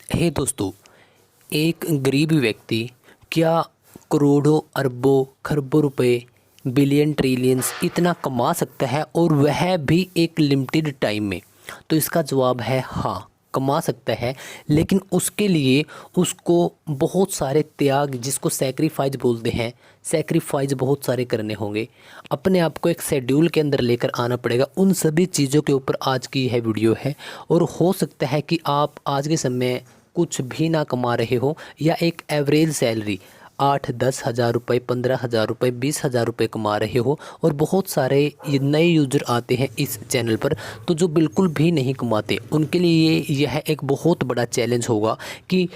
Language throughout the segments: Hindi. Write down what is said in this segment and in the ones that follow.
हे दोस्तों, एक गरीब व्यक्ति क्या करोड़ों अरबों खरबों रुपए बिलियन ट्रिलियंस इतना कमा सकता है और वह भी एक लिमिटेड टाइम में? तो इसका जवाब है हाँ, कमा सकता है। लेकिन उसके लिए उसको बहुत सारे त्याग, जिसको सैक्रिफाइस बोलते हैं, सैक्रिफाइस बहुत सारे करने होंगे। अपने आप को एक शेड्यूल के अंदर लेकर आना पड़ेगा। उन सभी चीज़ों के ऊपर आज की यह वीडियो है। और हो सकता है कि आप आज के समय कुछ भी ना कमा रहे हो या एक एवरेज सैलरी 8-10 हज़ार रुपये, 15 हज़ार रुपये, 20 हज़ार रुपये कमा रहे हो और बहुत सारे नए यूज़र आते हैं इस चैनल पर तो जो बिल्कुल भी नहीं कमाते, उनके लिए यह एक बहुत बड़ा चैलेंज होगा कि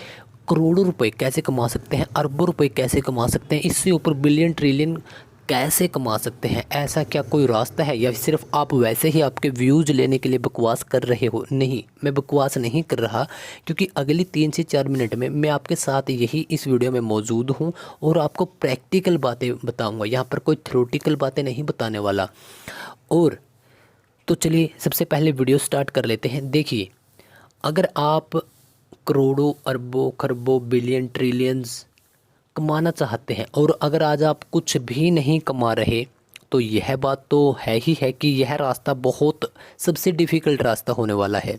करोड़ों रुपए कैसे कमा सकते हैं, अरबों रुपए कैसे कमा सकते हैं, इससे ऊपर बिलियन ट्रिलियन कैसे कमा सकते हैं। ऐसा क्या कोई रास्ता है या सिर्फ आप वैसे ही आपके व्यूज़ लेने के लिए बकवास कर रहे हो? नहीं, मैं बकवास नहीं कर रहा, क्योंकि अगली 3 से 4 मिनट में मैं आपके साथ यही इस वीडियो में मौजूद हूं और आपको प्रैक्टिकल बातें बताऊंगा। यहाँ पर कोई थ्योरेटिकल बातें नहीं बताने वाला। और तो चलिए सबसे पहले वीडियो स्टार्ट कर लेते हैं। देखिए, अगर आप करोड़ों अरबों खरबों बिलियन ट्रिलियंस कमाना चाहते हैं और अगर आज आप कुछ भी नहीं कमा रहे, तो यह बात तो है ही है कि यह रास्ता बहुत सबसे डिफ़िकल्ट रास्ता होने वाला है।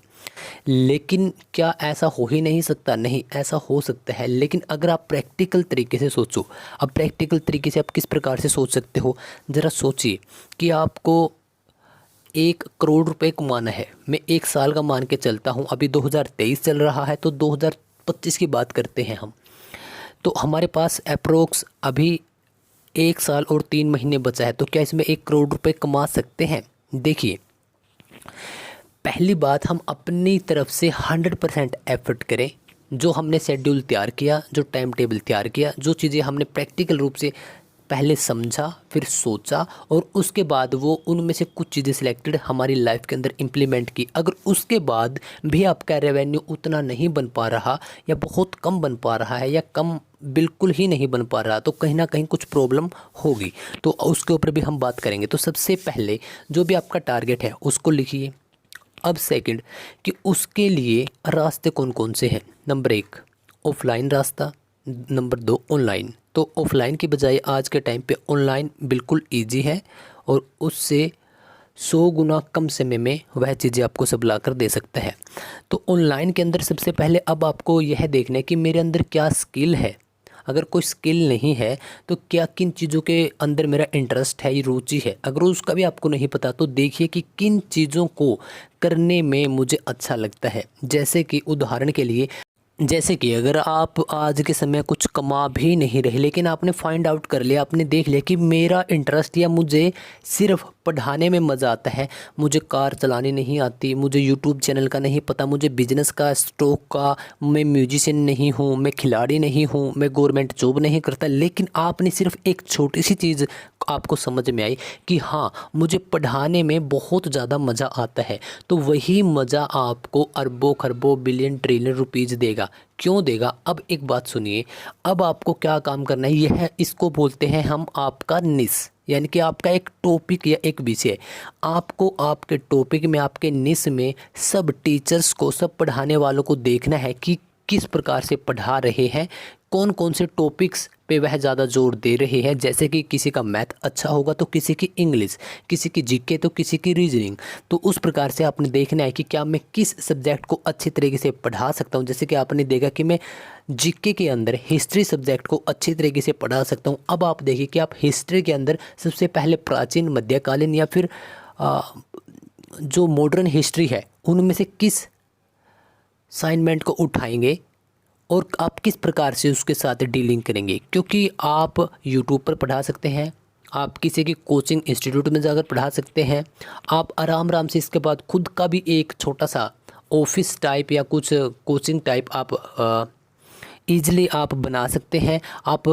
लेकिन क्या ऐसा हो ही नहीं सकता? नहीं, ऐसा हो सकता है। लेकिन अगर आप प्रैक्टिकल तरीके से सोचो, अब प्रैक्टिकल तरीके से आप किस प्रकार से सोच सकते हो? ज़रा सोचिए कि आपको 1 करोड़ रुपए कमाना है। मैं 1 साल का मान के चलता हूँ, अभी 2023 चल रहा है तो 2025 की बात करते हैं हम। तो हमारे पास अप्रोक्स अभी 1 साल और 3 महीने बचा है, तो क्या इसमें 1 करोड़ रुपए कमा सकते हैं? देखिए, पहली बात, हम अपनी तरफ से 100% एफर्ट करें। जो हमने शेड्यूल तैयार किया, जो टाइम टेबल तैयार किया, जो चीज़ें हमने प्रैक्टिकल रूप से पहले समझा, फिर सोचा और उसके बाद वो उनमें से कुछ चीज़ें सिलेक्टेड हमारी लाइफ के अंदर इम्प्लीमेंट की। अगर उसके बाद भी आपका रेवेन्यू उतना नहीं बन पा रहा या बहुत कम बन पा रहा है या कम बिल्कुल ही नहीं बन पा रहा, तो कहीं ना कहीं कुछ प्रॉब्लम होगी। तो उसके ऊपर भी हम बात करेंगे। तो सबसे पहले जो भी आपका टारगेट है उसको लिखिए। अब सेकंड, कि उसके लिए रास्ते कौन कौन से हैं। नंबर 1 ऑफलाइन रास्ता, नंबर 2 ऑनलाइन। तो ऑफलाइन की बजाय आज के टाइम पे ऑनलाइन बिल्कुल इजी है और उससे 100 गुना कम समय में वह चीज़ें आपको सब ला कर दे सकता है। तो ऑनलाइन के अंदर सबसे पहले अब आपको यह देखना है कि मेरे अंदर क्या स्किल है। अगर कोई स्किल नहीं है तो क्या किन चीज़ों के अंदर मेरा इंटरेस्ट है, रुचि है, अगर उसका भी आपको नहीं पता तो देखिए कि किन चीज़ों को करने में मुझे अच्छा लगता है। जैसे कि उदाहरण के लिए, जैसे कि अगर आप आज के समय कुछ कमा भी नहीं रहे लेकिन आपने फाइंड आउट कर लिया, आपने देख लिया कि मेरा इंटरेस्ट या मुझे सिर्फ पढ़ाने में मज़ा आता है, मुझे कार चलानी नहीं आती, मुझे यूट्यूब चैनल का नहीं पता, मुझे बिजनेस का, स्टॉक का, मैं म्यूजिशियन नहीं हूँ, मैं खिलाड़ी नहीं हूँ, मैं गवर्नमेंट जॉब नहीं करता, लेकिन आपने सिर्फ एक छोटी सी चीज़ आपको समझ में आई कि हाँ, मुझे पढ़ाने में बहुत ज़्यादा मज़ा आता है, तो वही मज़ा आपको अरबों खरबों बिलियन ट्रिलियन रुपीज़ देगा। क्यों देगा? अब एक बात सुनिए, अब आपको क्या काम करना है, यह है, इसको बोलते हैं हम आपका निश, यानी कि आपका एक टॉपिक या एक विषय। आपको आपके टॉपिक में, आपके निश में सब टीचर्स को, सब पढ़ाने वालों को देखना है कि किस प्रकार से पढ़ा रहे हैं, कौन कौन से टॉपिक्स पे वह ज़्यादा जोर दे रहे हैं। जैसे कि किसी का मैथ अच्छा होगा तो किसी की इंग्लिश, किसी की जीके तो किसी की रीजनिंग। तो उस प्रकार से आपने देखना है कि क्या मैं किस सब्जेक्ट को अच्छी तरीके से पढ़ा सकता हूँ। जैसे कि आपने देखा कि मैं जीके के अंदर हिस्ट्री सब्जेक्ट को अच्छी तरीके से पढ़ा सकता हूँ। अब आप देखिए कि आप हिस्ट्री के अंदर सबसे पहले प्राचीन, मध्यकालीन या फिर जो मॉडर्न हिस्ट्री है उनमें से किस असाइनमेंट को उठाएंगे और आप किस प्रकार से उसके साथ डीलिंग करेंगे। क्योंकि आप यूट्यूब पर पढ़ा सकते हैं, आप किसी की कोचिंग इंस्टीट्यूट में जाकर पढ़ा सकते हैं, आप आराम आराम से इसके बाद खुद का भी एक छोटा सा ऑफिस टाइप या कुछ कोचिंग टाइप आप ईजिली आप बना सकते हैं। आप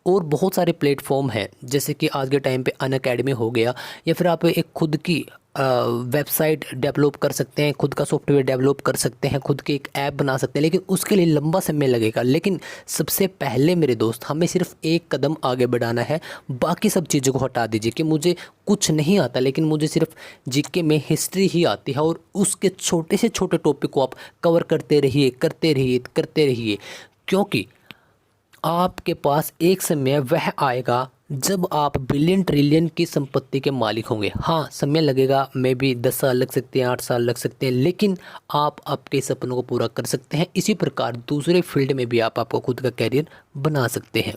और बहुत सारे प्लेटफॉर्म हैं, जैसे कि आज के टाइम पे अनअकैडमी हो गया, या फिर आप एक खुद की वेबसाइट डेवलप कर सकते हैं, खुद का सॉफ्टवेयर डेवलप कर सकते हैं, खुद की एक ऐप बना सकते हैं, लेकिन उसके लिए लंबा समय लगेगा। लेकिन सबसे पहले मेरे दोस्त, हमें सिर्फ एक कदम आगे बढ़ाना है। बाकी सब चीज़ों को हटा दीजिए कि मुझे कुछ नहीं आता, लेकिन मुझे सिर्फ जीके में हिस्ट्री ही आती है, और उसके छोटे से छोटे टॉपिक को आप कवर करते रहिए, करते रहिए, करते रहिए, क्योंकि आपके पास एक समय वह आएगा जब आप बिलियन ट्रिलियन की संपत्ति के मालिक होंगे। हाँ, समय लगेगा, मे बी 10 साल लग सकते हैं, 8 साल लग सकते हैं, लेकिन आप आपके सपनों को पूरा कर सकते हैं। इसी प्रकार दूसरे फील्ड में भी आप आपको खुद का कैरियर बना सकते हैं।